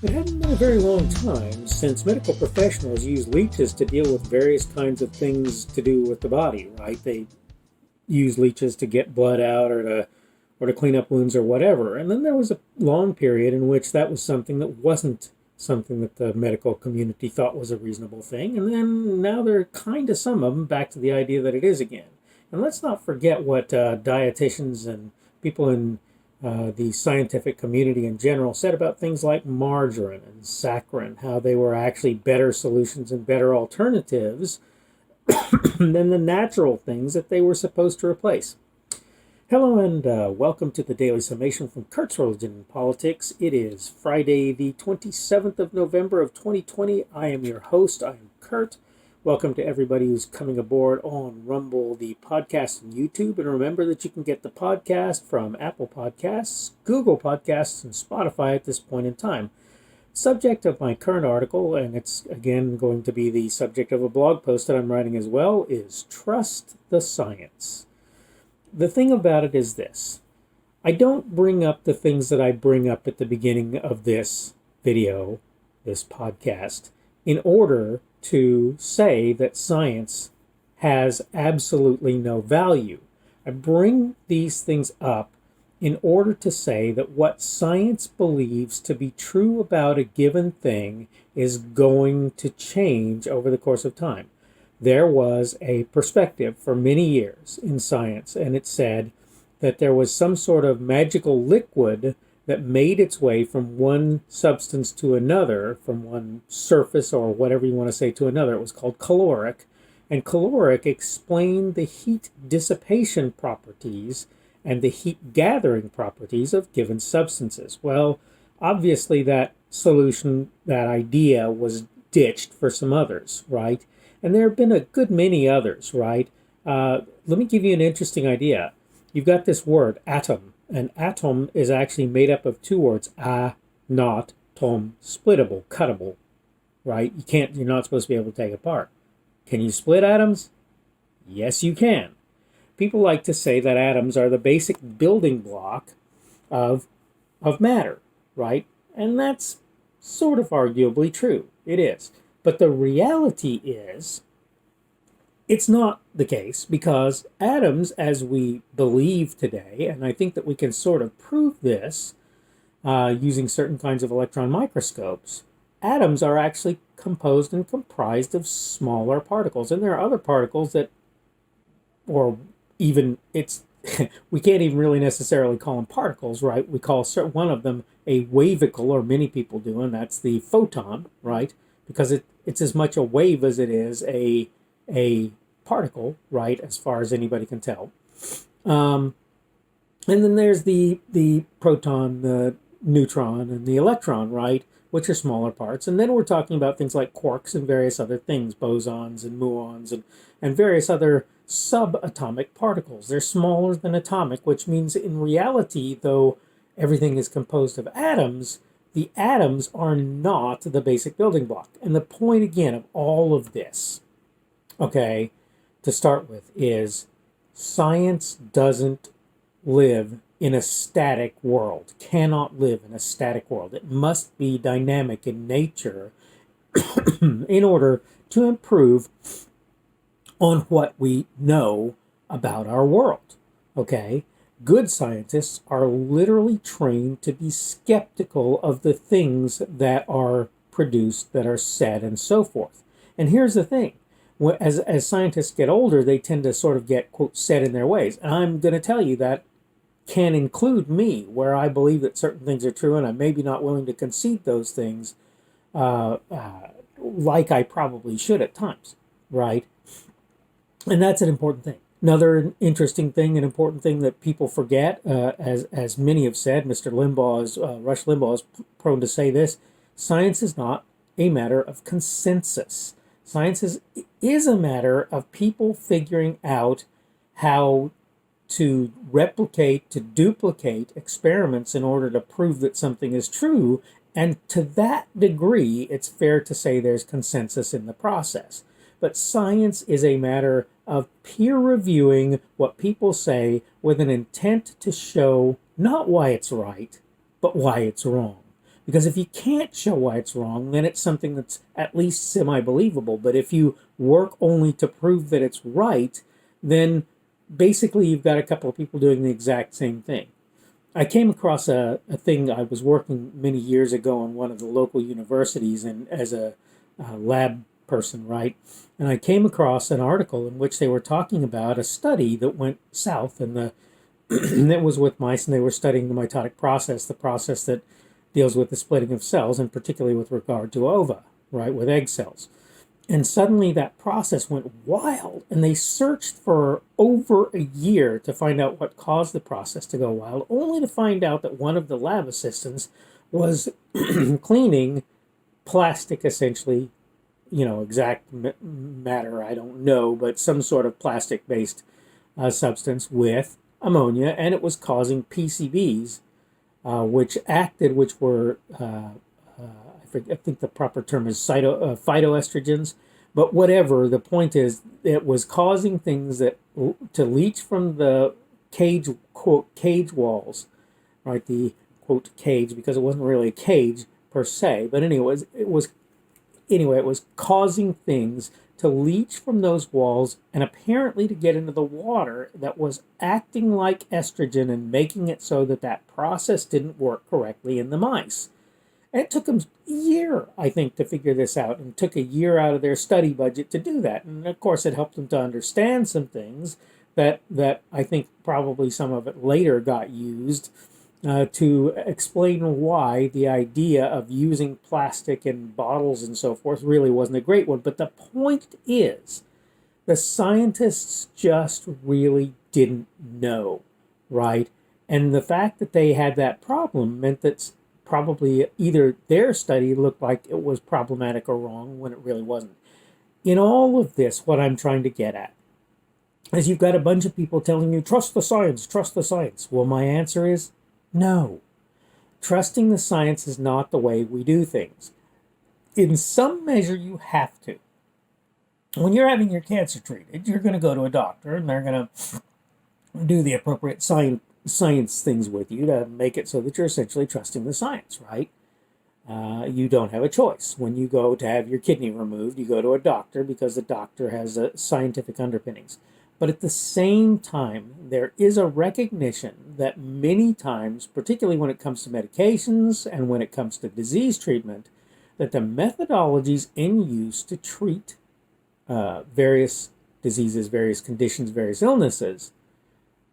It hadn't been a very long time since medical professionals used leeches to deal with various kinds of things to do with the body, right? They use leeches to get blood out or to clean up wounds or whatever. And then there was a long period in which that was something that wasn't something that the medical community thought was a reasonable thing. And then now they're kind of some of them back to the idea that it is again. And let's not forget what dietitians and people in the scientific community in general said about things like margarine and saccharin, how they were actually better solutions and better alternatives than the natural things that they were supposed to replace. Hello and welcome to the Daily Summation from Kurt's Religion and Politics. It is Friday, the 27th of November of 2020. I am your host. I am Kurt. Welcome to everybody who's coming aboard on Rumble, the podcast, and YouTube. And remember that you can get the podcast from Apple Podcasts, Google Podcasts, and Spotify at this point in time. Subject of my current article, and it's again going to be the subject of a blog post that I'm writing as well, is Trust the Science. The thing about it is this. I don't bring up the things that I bring up at the beginning of this video, this podcast, in order to say that science has absolutely no value. I bring these things up in order to say that what science believes to be true about a given thing is going to change over the course of time. There was a perspective for many years in science, and it said that there was some sort of magical liquid that made its way from one substance to another, from one surface or whatever you want to say to another. It was called caloric, and caloric explained the heat dissipation properties and the heat gathering properties of given substances. Well, obviously that solution, that idea was ditched for some others, right? And there have been a good many others, right? Let me give you an interesting idea. You've got this word, atom. An atom is actually made up of two words, not, tom, splittable, cuttable, right? You're not supposed to be able to take apart. Can you split atoms? Yes, you can. People like to say that atoms are the basic building block of matter, right? And that's sort of arguably true. It is. But the reality is, it's not the case, because atoms, as we believe today, and I think that we can sort of prove this using certain kinds of electron microscopes, atoms are actually composed and comprised of smaller particles. And there are other particles that, or even we can't even really necessarily call them particles, right? We call one of them a wavicle, or many people do, and that's the photon, right? Because it's as much a wave as it is a particle, right, as far as anybody can tell. And then there's the proton, the neutron, and the electron, right, which are smaller parts. And then we're talking about things like quarks and various other things, bosons and muons and various other subatomic particles. They're smaller than atomic, which means in reality, though everything is composed of atoms, the atoms are not the basic building block. And the point, again, of all of this, okay, to start with, is science doesn't live in a static world, cannot live in a static world. It must be dynamic in nature in order to improve on what we know about our world, okay? Good scientists are literally trained to be skeptical of the things that are produced, that are said, and so forth. And here's the thing. As scientists get older, they tend to sort of get, quote, set in their ways. And I'm going to tell you that can include me, where I believe that certain things are true, and I'm maybe not willing to concede those things like I probably should at times, right? And that's an important thing. Another interesting thing, an important thing that people forget, as many have said, Rush Limbaugh is prone to say this: science is not a matter of consensus. Science is a matter of people figuring out how to replicate, to duplicate experiments in order to prove that something is true. And to that degree, it's fair to say there's consensus in the process. But science is a matter of peer reviewing what people say with an intent to show not why it's right, but why it's wrong. Because if you can't show why it's wrong, then it's something that's at least semi-believable. But if you work only to prove that it's right, then basically you've got a couple of people doing the exact same thing. I came across a thing. I was working many years ago in one of the local universities and as a lab person, right? And I came across an article in which they were talking about a study that went south, and it was with mice, and they were studying the mitotic process, the process that deals with the splitting of cells, and particularly with regard to ova, right, with egg cells. And suddenly that process went wild, and they searched for over a year to find out what caused the process to go wild, only to find out that one of the lab assistants was cleaning plastic, essentially, exact matter, I don't know, but some sort of plastic-based substance with ammonia, and it was causing PCBs, which were I think the proper term is phytoestrogens, but whatever. The point is, it was causing things that to leach from the cage, quote, cage walls, right? The quote cage, because it wasn't really a cage per se, but anyways, it was causing things to leach from those walls and apparently to get into the water that was acting like estrogen and making it so that that process didn't work correctly in the mice. And it took them a year, I think, to figure this out, and took a year out of their study budget to do that. And of course, it helped them to understand some things that I think probably some of it later got used to explain why the idea of using plastic in bottles and so forth really wasn't a great one. But the point is, the scientists just really didn't know, right? And the fact that they had that problem meant that probably either their study looked like it was problematic or wrong when it really wasn't. In all of this, what I'm trying to get at is you've got a bunch of people telling you, trust the science, trust the science. Well, my answer is no. Trusting the science is not the way we do things. In some measure, you have to. When you're having your cancer treated, you're going to go to a doctor, and they're going to do the appropriate science things with you to make it so that you're essentially trusting the science, right? You don't have a choice. When you go to have your kidney removed, you go to a doctor because the doctor has scientific underpinnings. But at the same time, there is a recognition that many times, particularly when it comes to medications and when it comes to disease treatment, that the methodologies in use to treat various diseases, various conditions, various illnesses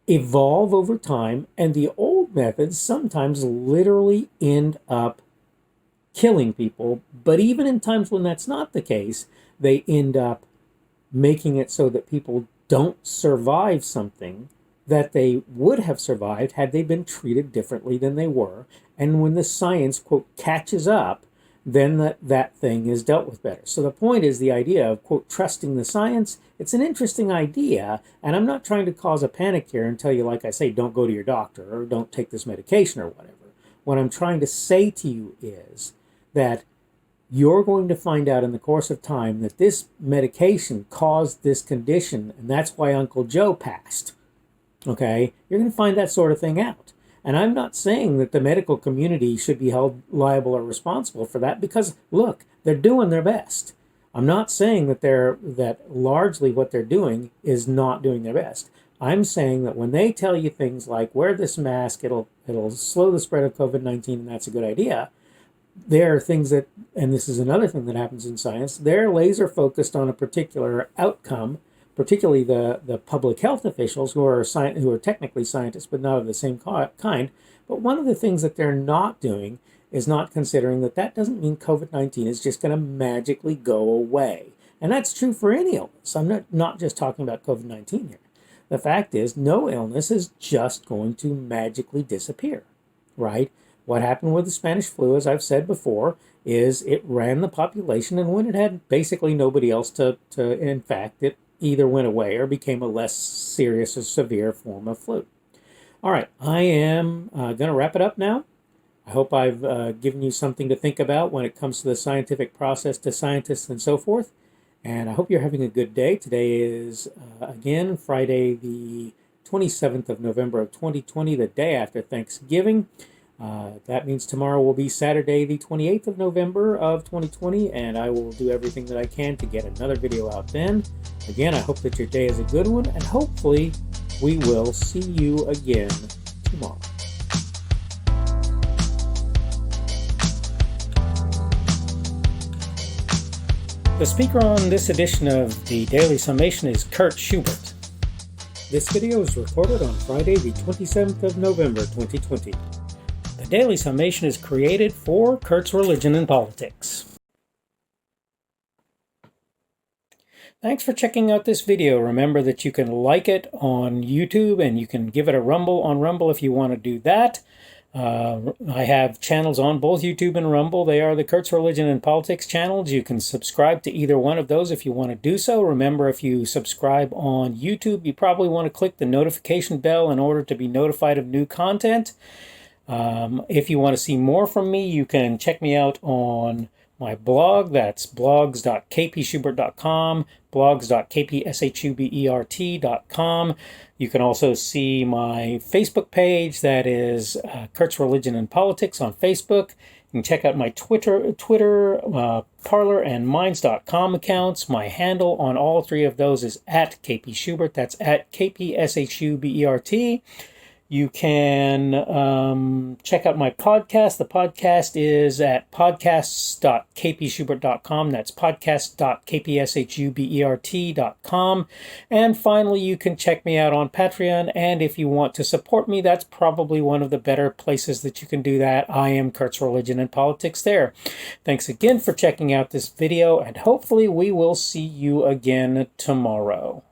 evolve over time, and the old methods sometimes literally end up killing people. But even in times when that's not the case, they end up making it so that people don't survive something that they would have survived had they been treated differently than they were. And when the science, quote, catches up, then that thing is dealt with better. So the point is the idea of, quote, trusting the science. It's an interesting idea, and I'm not trying to cause a panic here and tell you, like I say, don't go to your doctor or don't take this medication or whatever. What I'm trying to say to you is that you're going to find out in the course of time that this medication caused this condition, and that's why Uncle Joe passed. Okay? You're going to find that sort of thing out. And I'm not saying that the medical community should be held liable or responsible for that, because, look, they're doing their best. I'm not saying that largely what they're doing is not doing their best. I'm saying that when they tell you things like, wear this mask, it'll slow the spread of COVID-19, and that's a good idea, there are things that, and this is another thing that happens in science, they're laser focused on a particular outcome, particularly the public health officials who are technically scientists, but not of the same kind. But one of the things that they're not doing is not considering that doesn't mean COVID-19 is just going to magically go away. And that's true for any illness. I'm not just talking about COVID-19 here. The fact is, no illness is just going to magically disappear, right? What happened with the Spanish flu, as I've said before, is it ran the population, and when it had basically nobody else to infect, it either went away or became a less serious or severe form of flu. All right, I am going to wrap it up now. I hope I've given you something to think about when it comes to the scientific process, to scientists and so forth. And I hope you're having a good day. Today is, again, Friday the 27th of November of 2020, the day after Thanksgiving. That means tomorrow will be Saturday, the 28th of November of 2020, and I will do everything that I can to get another video out then. Again, I hope that your day is a good one, and hopefully we will see you again tomorrow. The speaker on this edition of the Daily Summation is Kurt Schubert. This video is recorded on Friday, the 27th of November, 2020. The Daily Summation is created for Kurt's Religion and Politics. Thanks for checking out this video. Remember that you can like it on YouTube and you can give it a rumble on Rumble if you want to do that. I have channels on both YouTube and Rumble. They are the Kurt's Religion and Politics channels. You can subscribe to either one of those if you want to do so. Remember, if you subscribe on YouTube, you probably want to click the notification bell in order to be notified of new content. If you want to see more from me, you can check me out on my blog. That's blogs.kpschubert.com, blogs.kpschubert.com. You can also see my Facebook page. That is Kurt's Religion and Politics on Facebook. You can check out my Twitter, Parler, and Minds.com accounts. My handle on all three of those is at kpschubert. That's at kpschubert. You can check out my podcast. The podcast is at podcasts.kpschubert.com. That's podcast.kpschubert.com. And finally, you can check me out on Patreon. And if you want to support me, that's probably one of the better places that you can do that. I am Kurt's Religion and Politics there. Thanks again for checking out this video, and hopefully we will see you again tomorrow.